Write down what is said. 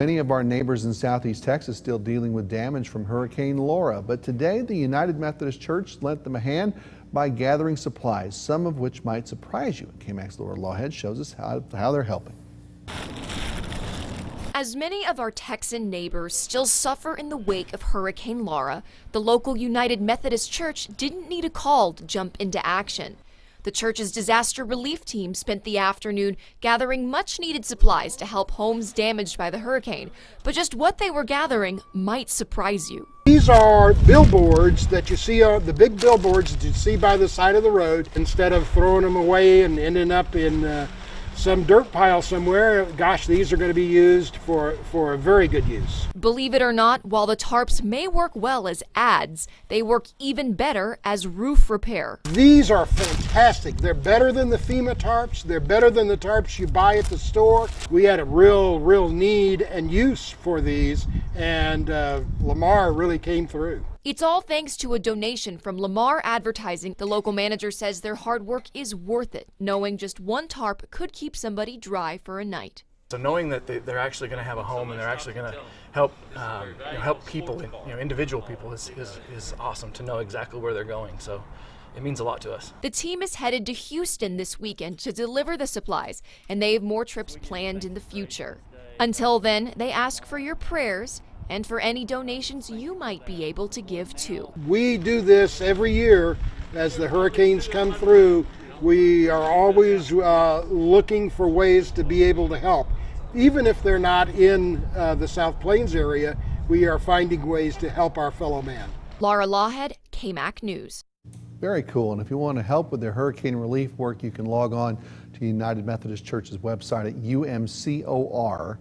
Many of our neighbors in southeast Texas still dealing with damage from Hurricane Laura, but today the United Methodist Church lent them a hand by gathering supplies, some of which might surprise you. KAMC's Laughead shows us how they're helping. As many of our Texan neighbors still suffer in the wake of Hurricane Laura, the local United Methodist Church didn't need a call to jump into action. The church's disaster relief team spent the afternoon gathering much-needed supplies to help homes damaged by the hurricane. But just what they were gathering might surprise you. These are billboards that you see, the big billboards that you see by the side of the road. Instead of throwing them away and ending up in some dirt pile somewhere, gosh, these are going to be used for a very good use. Believe it or not, while the tarps may work well as ads, they work even better as roof repair. These are fantastic. They're better than the FEMA tarps. They're better than the tarps you buy at the store. We had a real need and use for these, and Lamar really came through. It's all thanks to a donation from Lamar Advertising. The local manager says their hard work is worth it, knowing just one tarp could keep somebody dry for a night. So knowing that they're actually going to have a home and they're actually going to help help people, individual people, is awesome to know exactly where they're going. So it means a lot to us. The team is headed to Houston this weekend to deliver the supplies, and they have more trips planned in the future. Until then, they ask for your prayers and for any donations you might be able to give too. We do this every year as the hurricanes come through. We are always looking for ways to be able to help. Even if they're not in the South Plains area, we are finding ways to help our fellow man. Laura Laughead, KAMC News. Very cool. And if you want to help with their hurricane relief work, you can log on to United Methodist Church's website at umcor.org.